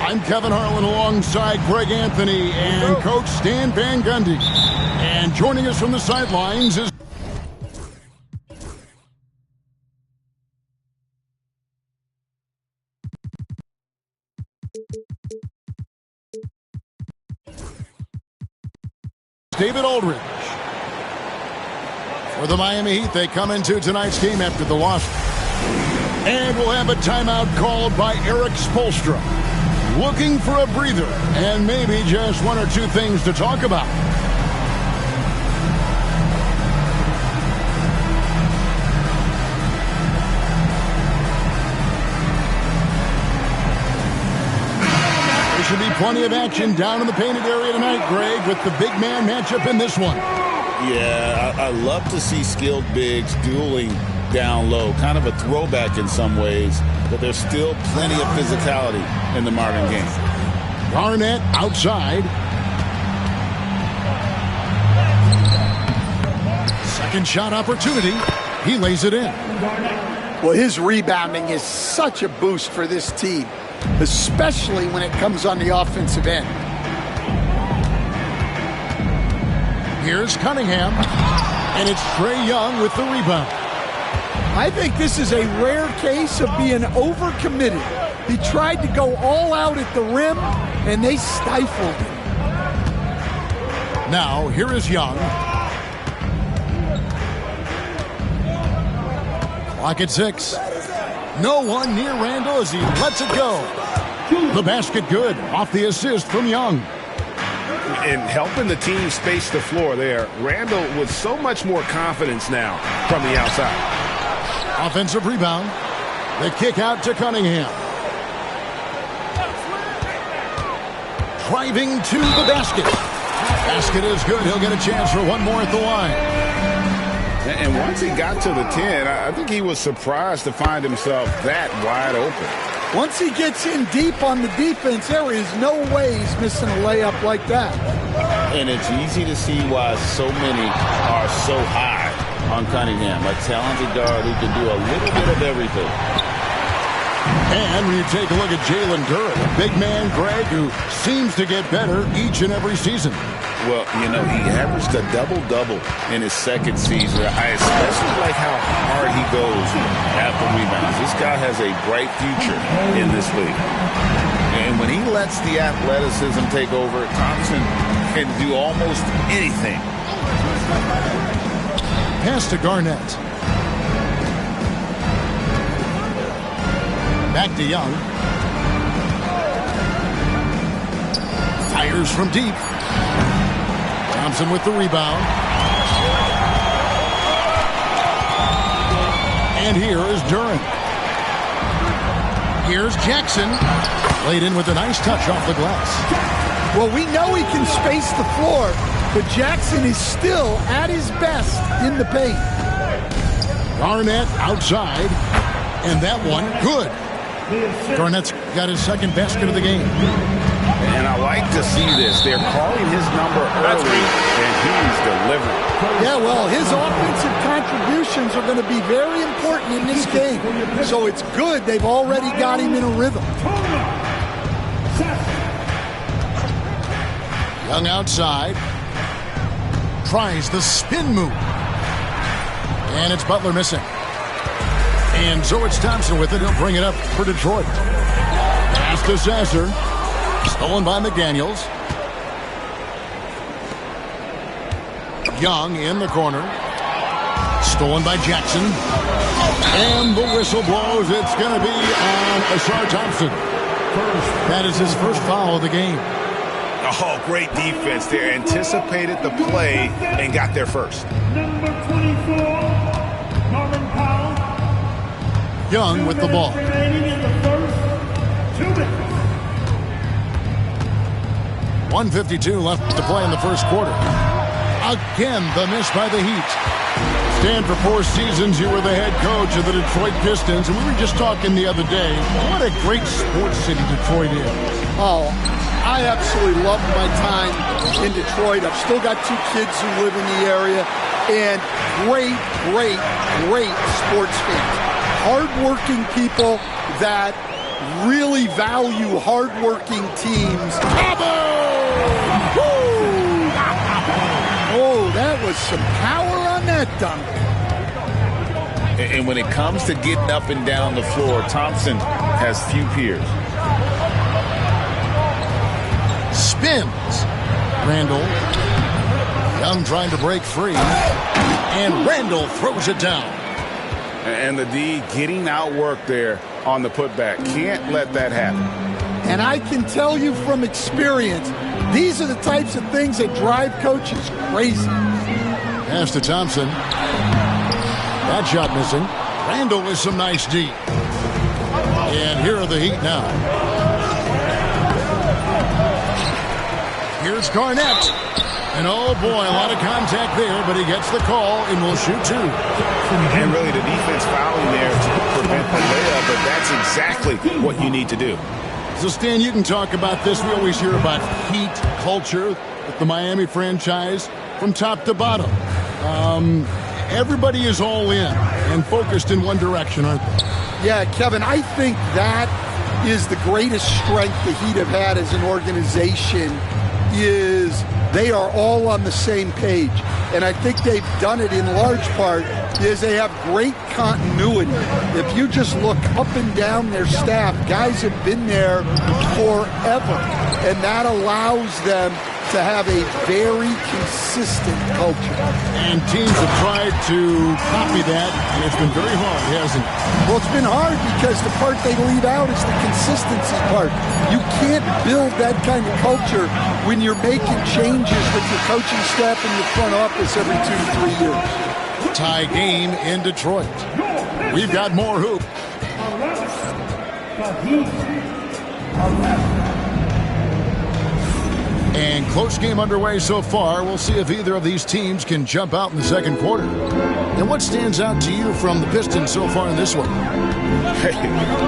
I'm Kevin Harlan alongside Greg Anthony and Coach Stan Van Gundy. And joining us from the sidelines is David Aldridge. For the Miami Heat, they come into tonight's game after the loss. And we'll have a timeout called by Eric Spoelstra. Looking for a breather and maybe just one or two things to talk about. There should be plenty of action down in the painted area tonight, Greg, with the big man matchup in this one. Yeah, I love to see skilled bigs dueling down low. Kind of a throwback in some ways, but there's still plenty of physicality in the modern game. Garnett outside. Second shot opportunity. He lays it in. Well, his rebounding is such a boost for this team, especially when it comes on the offensive end. Here's Cunningham, and it's Trae Young with the rebound. I think this is a rare case of being overcommitted. He tried to go all out at the rim, and they stifled him. Now, here is Young. Clock at 6. No one near Randall as he lets it go. The basket good off the assist from Young. And helping the team space the floor there, Randall with so much more confidence now from the outside. Offensive rebound. The kick out to Cunningham. Driving to the basket. Basket is good. He'll get a chance for one more at the line. And once he got to the 10, I think he was surprised to find himself that wide open. Once he gets in deep on the defense, there is no way he's missing a layup like that. And it's easy to see why so many are so high on Cunningham, a talented guard who can do a little bit of everything. And when you take a look at Jalen Duren, a big man, Greg, who seems to get better each and every season. Well, you know, he averaged a double-double in his second season. I especially like how hard he goes after rebounds. This guy has a bright future in this league. And when he lets the athleticism take over, Thompson can do almost anything. Pass to Garnett. Back to Young. Fires from deep. Thompson with the rebound. And here is Duren. Here's Jackson. Laid in with a nice touch off the glass. Well, we know he can space the floor, but Jackson is still at his best in the paint. Garnett outside. And that one, good. Garnett's got his second basket of the game. And I like to see this. They're calling his number early, and he's delivering. Yeah, well, his offensive contributions are going to be very important in this game. So it's good they've already got him in a rhythm. Young outside. Tries the spin move. And it's Butler missing. And so it's Thompson with it. He'll bring it up for Detroit. Pass to Sasser. Stolen by McDaniels. Young in the corner. Stolen by Jackson. And the whistle blows. It's going to be on Ashar Thompson. That is his first foul of the game. Oh, great defense there. Anticipated the play and got there first. Number 24, Norman Powell. Young with the ball. Remaining in the first 2 minutes. 1:52 left to play in the first quarter. Again, the miss by the Heat. Stan, for 4 seasons, you were the head coach of the Detroit Pistons, and we were just talking the other day. What a great sports city Detroit is. Oh, I absolutely love my time in Detroit. I've still got 2 kids who live in the area, and great sports fans. Hard-working people that really value hardworking teams. Oh, that was some power on that dunk. And when it comes to getting up and down the floor, Thompson has few peers. Spins. Randall. Young trying to break free. And Randall throws it down. And the D getting outworked there on the putback. Can't let that happen. And I can tell you from experience, these are the types of things that drive coaches crazy. Pass to Thompson. That shot missing. Randall with some nice D. And here are the Heat now. Here's Garnett. And oh boy, a lot of contact there, but he gets the call and will shoot two. And really the defense fouling there to prevent the layup, but that's exactly what you need to do. So Stan, you can talk about this. We always hear about Heat culture with the Miami franchise from top to bottom. Everybody is all in and focused in one direction, aren't they? Yeah, Kevin, I think that is the greatest strength the Heat have had as an organization is they are all on the same page. And I think they've done it in large part is they have great continuity. If you just look up and down their staff, guys have been there forever. And that allows them to have a very consistent culture. And teams have tried to copy that, and it's been very hard, hasn't it? Well, it's been hard because the part they leave out is the consistency part. You can't build that kind of culture when you're making changes with your coaching staff and your front office every 2 to 3 years. Tie game in Detroit. We've got more hoop. And close game underway so far. We'll see if either of these teams can jump out in the second quarter. And what stands out to you from the Pistons so far in this one? Hey,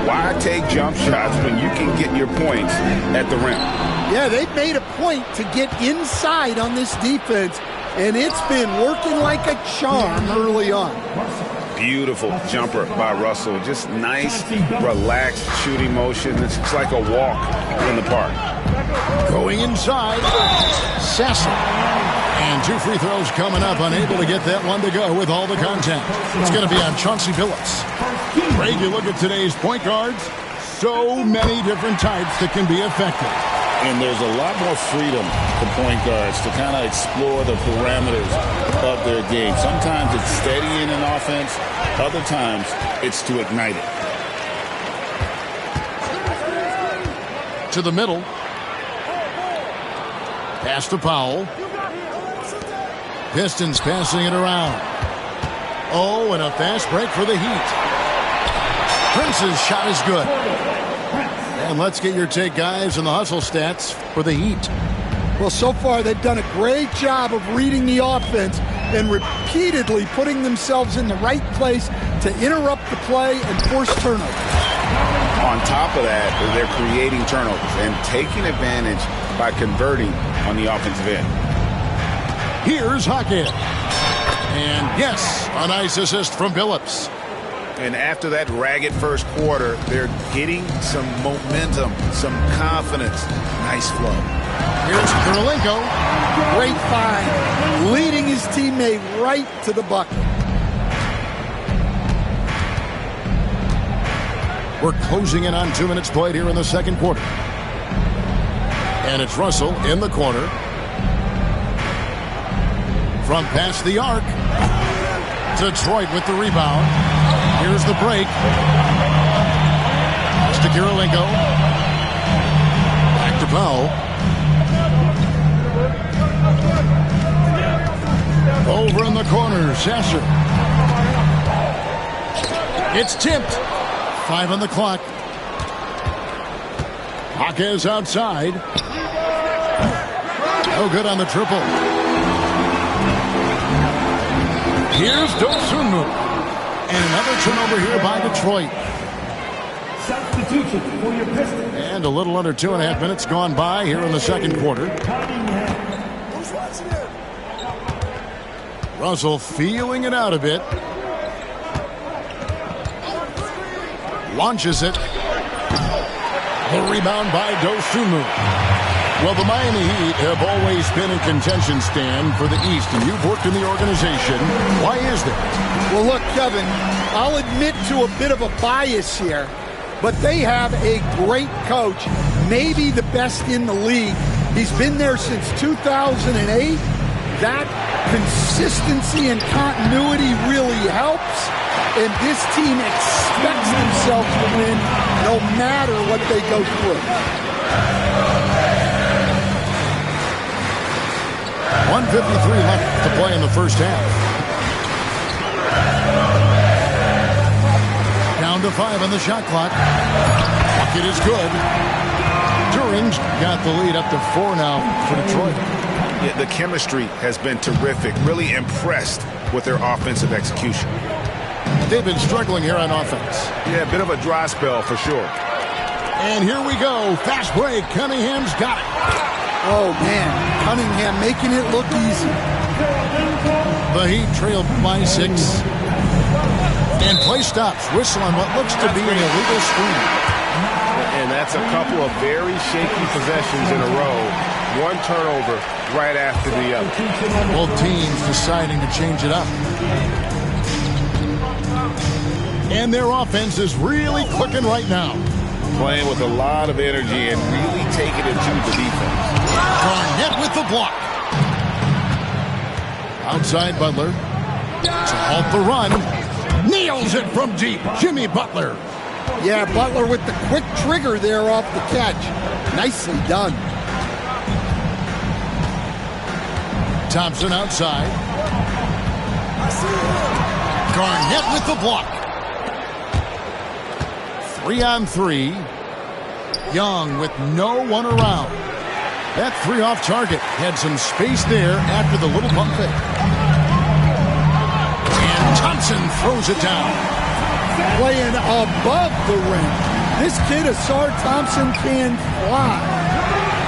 why take jump shots when you can get your points at the rim? Yeah, they've made a point to get inside on this defense, and it's been working like a charm early on. Beautiful jumper by Russell. Just nice, relaxed shooting motion. It's like a walk in the park. Going inside, Sasser. And 2 free throws coming up, unable to get that one to go with all the contact. It's going to be on Chauncey Billups. Greg, you look at today's point guards, so many different types that can be effective. And there's a lot more freedom for point guards to kind of explore the parameters of their game. Sometimes it's steadying an offense. Other times it's to ignite it. To the middle. Pass to Powell. Pistons passing it around. Oh, and a fast break for the Heat. Prince's shot is good. And let's get your take, guys, on the hustle stats for the Heat. Well, so far they've done a great job of reading the offense and repeatedly putting themselves in the right place to interrupt the play and force turnovers. On top of that, they're creating turnovers and taking advantage by converting on the offensive end. Here's Hackett. And yes, a nice assist from Billups. And after that ragged first quarter, they're getting some momentum, some confidence. Nice flow. Here's Kirilenko. Great find, leading his teammate right to the bucket. We're closing in on 2 minutes played here in the second quarter. And it's Russell in the corner. From past the arc. Detroit with the rebound. Here's the break. Pass to Kirilenko. Back to Powell. Over in the corner, Sasser. It's tipped. 5 on the clock. Jaquez outside. No good on the triple. Here's Dosunmu. And another turnover here by Detroit. Substitution for your Pistons. And a little under 2.5 minutes gone by here in the second quarter. Russell feeling it out a bit. Launches it. The rebound by Dosunmu. Well, the Miami Heat have always been in contention, Stan, for the East, and you've worked in the organization. Why is that? Well, look, Kevin, I'll admit to a bit of a bias here, but they have a great coach, maybe the best in the league. He's been there since 2008. That consistency and continuity really helps, and this team expects themselves to win no matter what they go through. 1:53 left to play in the first half. Down to 5 on the shot clock. Bucket is good. Turing's got the lead up to 4 now for Detroit. Yeah, the chemistry has been terrific. Really impressed with their offensive execution. They've been struggling here on offense. Yeah, a bit of a dry spell for sure. And here we go. Fast break. Cunningham's got it. Oh, man. Cunningham making it look easy. The Heat trailed by 6. And play stops. Whistle on what looks to be an illegal screen. And that's a couple of very shaky possessions in a row. One turnover right after the other. Both teams deciding to change it up. And their offense is really clicking right now. Playing with a lot of energy and really taking it to the defense. Garnett with the block. Outside Butler. To halt the run. Nails it from deep. Jimmy Butler. Yeah, Butler with the quick trigger there off the catch. Nicely done. Thompson outside. Garnett with the block. 3-on-3. Young with no one around. That 3 off target. Had some space there after the little pump fake. And Thompson throws it down. Playing above the rim. This kid, Asar Thompson, can fly.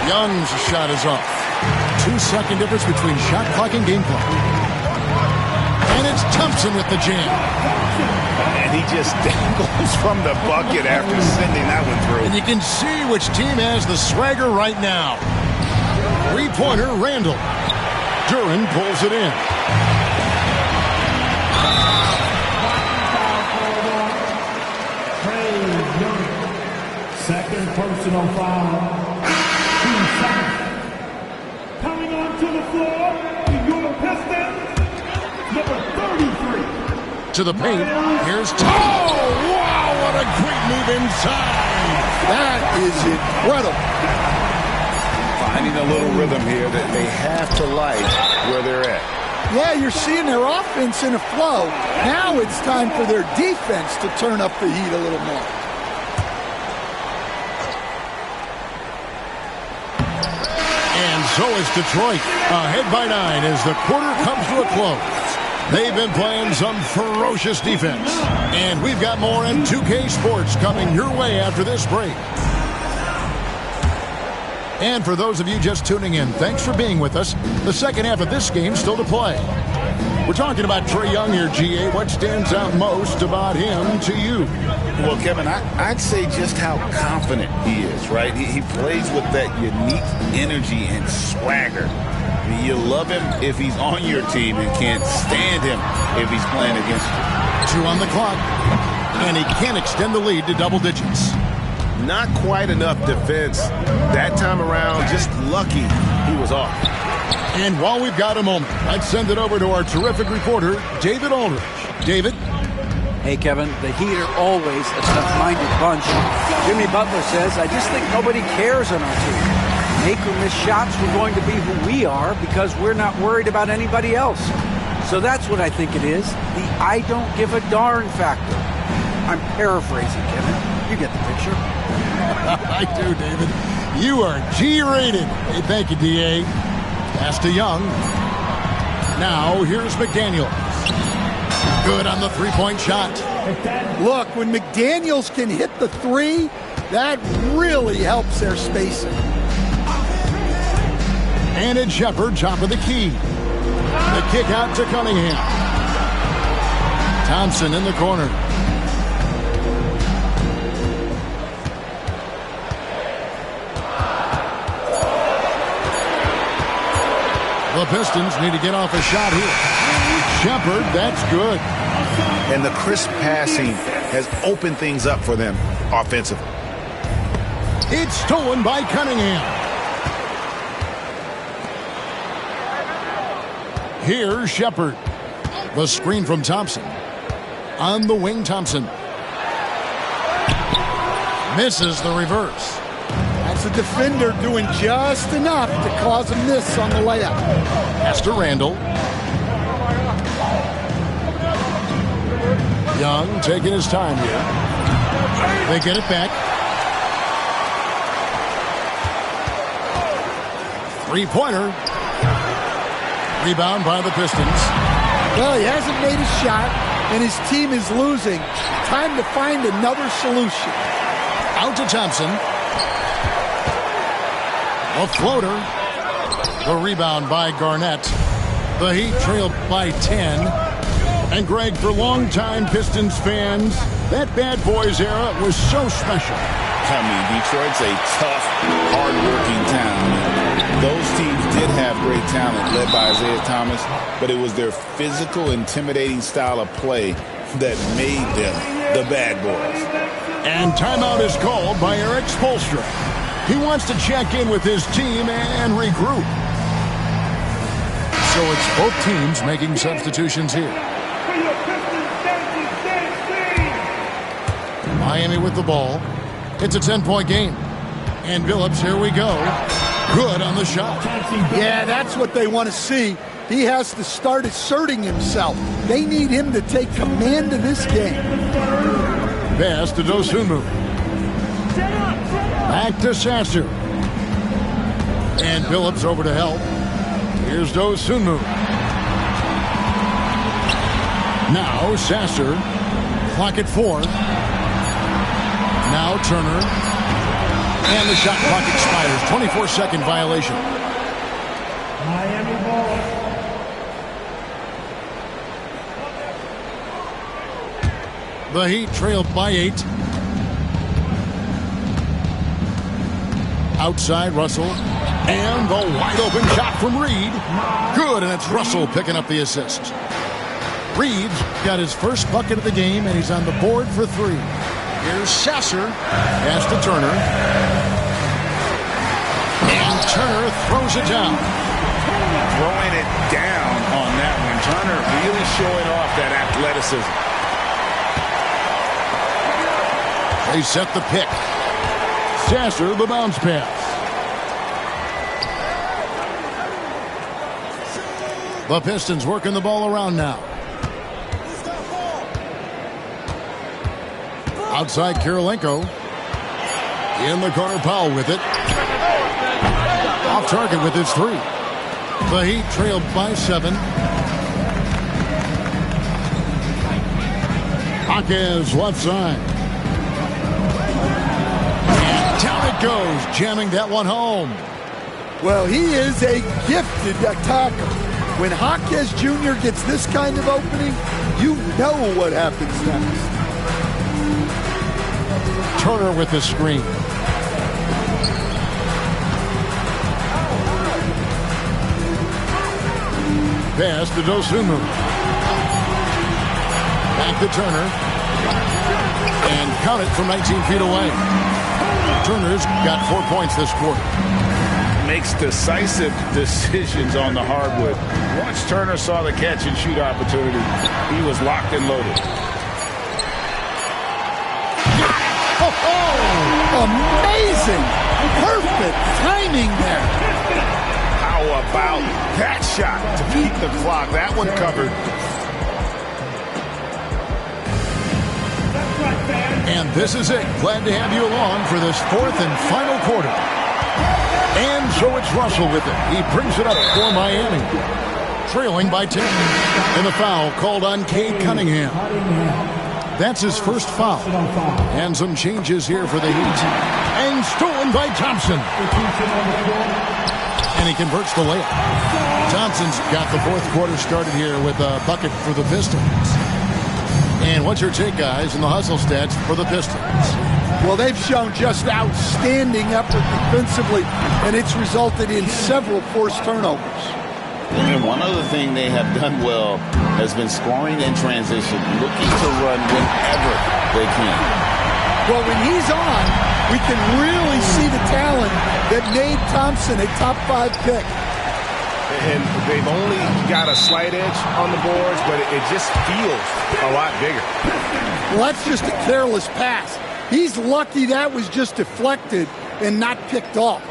Young's shot is off. 2-second difference between shot clock and game clock. And it's Thompson with the jam. And he just dangles from the bucket after sending that one through. And you can see which team has the swagger right now. 3-pointer, Randall. Duran pulls it in. Second personal foul. Coming onto the floor, your Pistons, number 33. To the paint. Here's Oh, wow, what a great move inside. That is incredible. Finding a little rhythm here that they have to like where they're at. Yeah, you're seeing their offense in a flow. Now it's time for their defense to turn up the heat a little more. And so is Detroit, ahead by 9 as the quarter comes to a close. They've been playing some ferocious defense. And we've got more in 2K Sports coming your way after this break. And for those of you just tuning in, thanks for being with us. The second half of this game still to play. We're talking about Trae Young here, GA. What stands out most about him to you? Well, Kevin, I'd say just how confident he is, right? He plays with that unique energy and swagger. I mean, you love him if he's on your team and can't stand him if he's playing against you. 2 on the clock. And he can extend the lead to double digits. Not quite enough defense that time around. Just lucky he was off. And while we've got a moment, let's send it over to our terrific reporter, David Aldridge. David? Hey, Kevin, the Heat are always a tough-minded bunch. Jimmy Butler says, I just think nobody cares on our team. Make or miss shots, we're going to be who we are because we're not worried about anybody else. So that's what I think it is, the I don't give a darn factor. I'm paraphrasing, Kevin. You get the picture. I do, David. You are G-rated. Hey, thank you, D.A. Pass to Young. Now, here's McDaniels. Good on the three-point shot. Look, when McDaniels can hit the 3, that really helps their spacing. And it's Shepard, top of the key. The kick out to Cunningham. Thompson in the corner. The Pistons need to get off a shot here. Shepard, that's good. And the crisp passing has opened things up for them offensively. It's stolen by Cunningham. Here's Shepard. The screen from Thompson. On the wing, Thompson. Misses the reverse. That's a defender doing just enough to cause a miss on the layup. Pass to Randall. Young taking his time here. They get it back. Three-pointer. Rebound by the Pistons. Well, he hasn't made a shot, and his team is losing. Time to find another solution. Out to Thompson. A floater. The rebound by Garnett. The Heat trailed by 10. And Greg, for longtime Pistons fans, that Bad Boys era was so special. I mean, Detroit's a tough, hard-working town. Those teams did have great talent led by Isaiah Thomas, but it was their physical, intimidating style of play that made them the Bad Boys. And timeout is called by Eric Spoelstra. He wants to check in with his team and regroup. So it's both teams making substitutions here. Miami with the ball. It's a 10-point game. And Billups, here we go. Good on the shot. Yeah, that's what they want to see. He has to start asserting himself. They need him to take command of this game. Pass to Dosunmu. Back to Sasser. And Billups over to help. Here's Dosunmu. Now Sasser. Clock at 4. Now Turner. And the shot clock expires. 24-second violation. Miami ball. The Heat trailed by 8. Outside Russell. And the wide open shot from Reed. Good, and it's Russell picking up the assist. Reed's got his first bucket of the game, and he's on the board for 3. Here's Sasser. Pass to Turner. And Turner throws it down. Throwing it down on that one. Turner really showing off that athleticism. They set the pick. Sasser, the bounce pass. The Pistons working the ball around now. Outside Kirilenko. In the corner, Powell with it. Off target with his 3. The Heat trailed by 7. Jaquez left side. And down it goes, jamming that one home. Well, he is a gifted attacker. When Jaquez Jr. gets this kind of opening, you know what happens next. Turner with the screen. Pass to Dosunmu. Back to Turner. And count it from 19 feet away. Turner's got 4 points this quarter. Makes decisive decisions on the hardwood. Once Turner saw the catch and shoot opportunity, he was locked and loaded. Amazing! Perfect timing there. How about that shot to beat the clock? That one covered. And this is it. Glad to have you along for this 4th and final quarter. And so it's Russell with it. He brings it up for Miami. Trailing by 10. And the foul called on Cade Cunningham. That's his first foul. And some changes here for the Heat. And stolen by Thompson. And he converts the layup. Thompson's got the 4th quarter started here with a bucket for the Pistons. And what's your take, guys, in the hustle stats for the Pistons? Well, they've shown just outstanding effort defensively, and it's resulted in several forced turnovers. And one other thing they have done well has been scoring in transition, looking to run whenever they can. Well, when he's on, we can really see the talent that made Thompson a top 5 pick. And they've only got a slight edge on the boards, but it just feels a lot bigger. Well, that's just a careless pass. He's lucky that was just deflected and not picked off.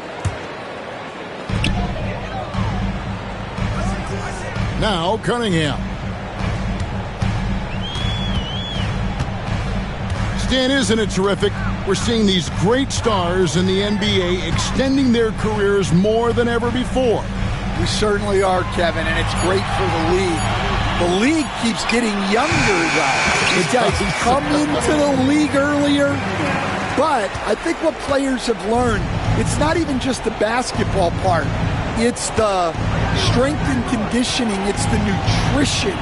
Now Cunningham. Stan, isn't it terrific? We're seeing these great stars in the NBA extending their careers more than ever before. We certainly are, Kevin, and it's great for the league. The league keeps getting younger, though. These guys come into the league earlier. But I think what players have learned, it's not even just the basketball part. It's the strength and conditioning. It's the nutrition.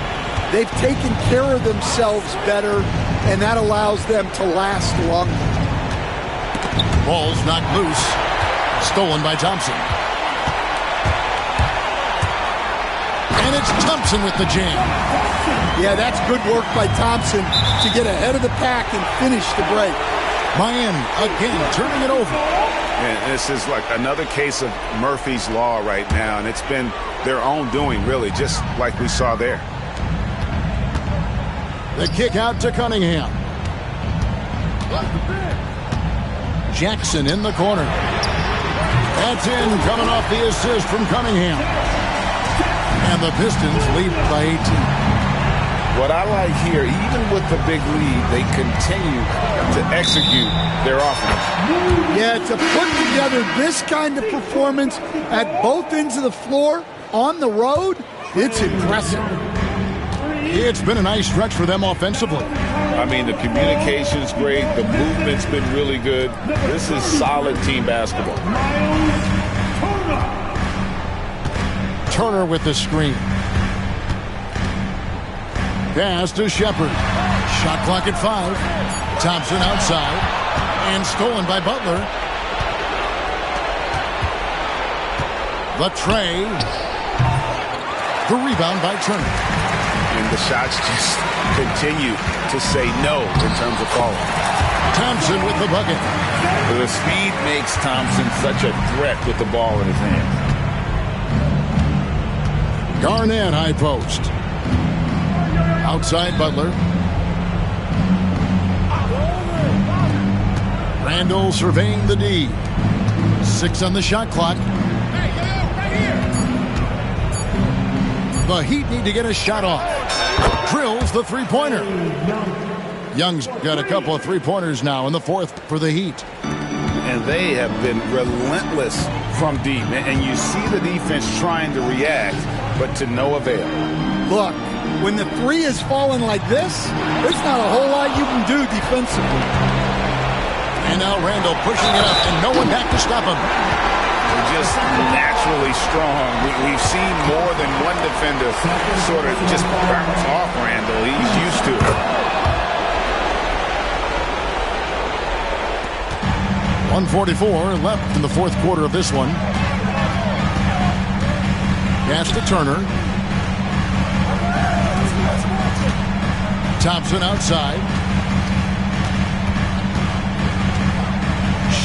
They've taken care of themselves better, and that allows them to last longer. Ball's knocked loose. Stolen by Thompson. And it's Thompson with the jam. Yeah, that's good work by Thompson to get ahead of the pack and finish the break. Miami again turning it over. And this is like another case of Murphy's Law right now, and it's been their own doing, really, just like we saw there. The kick out to Cunningham. Jackson in the corner. That's in, coming off the assist from Cunningham. And the Pistons lead by 18. What I like here, even with the big lead, they continue to execute their offense. Yeah, to put together this kind of performance at both ends of the floor on the road, it's impressive. It's been a nice stretch for them offensively. I mean, the communication's great. The movement's been really good. This is solid team basketball. Turner with the screen. Pass to Shepard. Shot clock at 5. Thompson outside. And stolen by Butler. The tray. The rebound by Turner. And the shots just continue to say no in terms of falling. Thompson with the bucket. The speed makes Thompson such a threat with the ball in his hands. Garnett high post. Outside Butler. Randall surveying the D. 6 on the shot clock. The Heat need to get a shot off. Drills the three-pointer. Young's got a couple of three-pointers now in the fourth for the Heat. And they have been relentless from deep. And you see the defense trying to react, but to no avail. Look, when the three is falling like this, there's not a whole lot you can do defensively. And now Randall pushing it up, and no one back to stop him. They're just naturally strong. We've seen more than one defender sort of just bounce off Randall. He's used to it. 1:44 left in the fourth quarter of this one. Pass to Turner. Thompson outside.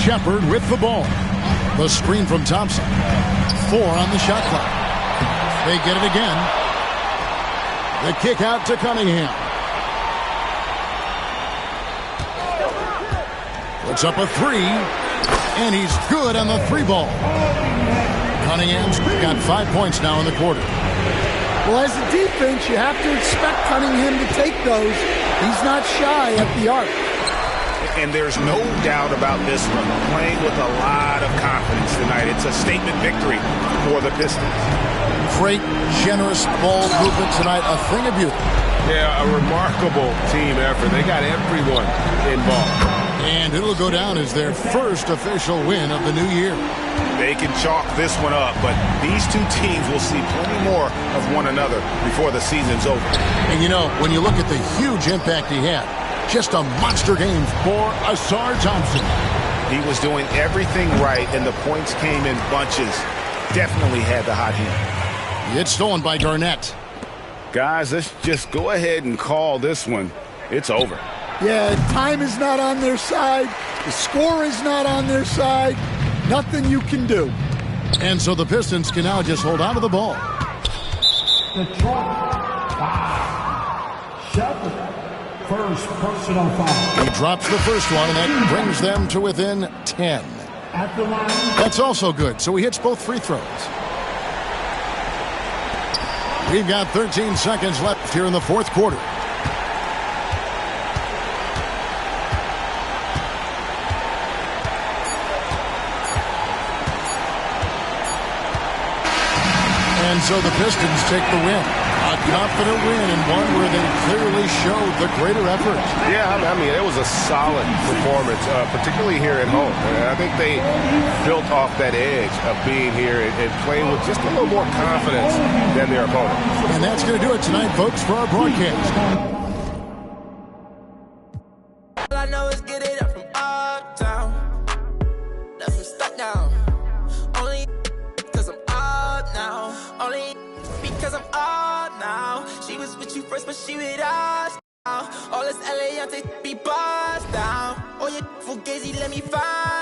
Shepard with the ball. The screen from Thompson. 4 on the shot clock. They get it again. The kick out to Cunningham. Puts up a 3, and he's good on the 3 ball. Cunningham's got 5 points now in the quarter. Well, as a defense, you have to expect Cunningham to take those. He's not shy at the arc. And there's no doubt about this one. Playing with a lot of confidence tonight. It's a statement victory for the Pistons. Great, generous ball movement tonight. A thing of beauty. Yeah, a remarkable team effort. They got everyone involved. And it'll go down as their first official win of the new year. They can chalk this one up, but these two teams will see plenty more of one another before the season's over. And you know, when you look at the huge impact he had, just a monster game for Asar Thompson. He was doing everything right, and the points came in bunches. Definitely had the hot hand. It's stolen by Garnett. Guys, let's just go ahead and call this one. It's over. Yeah, time is not on their side. The score is not on their side. Nothing you can do. And so the Pistons can now just hold on to the ball. Detroit, 5. Shelton, first personal foul. He drops the first one, and that brings them to within 10. At the line. That's also good, so he hits both free throws. We've got 13 seconds left here in the fourth quarter. And so the Pistons take the win. A confident win and one where they clearly showed the greater effort. Yeah, I mean, it was a solid performance, particularly here at home. And I think they built off that edge of being here and playing with just a little more confidence than their opponent. And that's going to do it tonight, folks, for our broadcast. All I know is get it up from uptown. Never stop now. Only because I'm up now. Only because I'm up now. She was with you first, but she with us now. All this LA, I take be bust down. Oh, yeah, fugazi, let me find.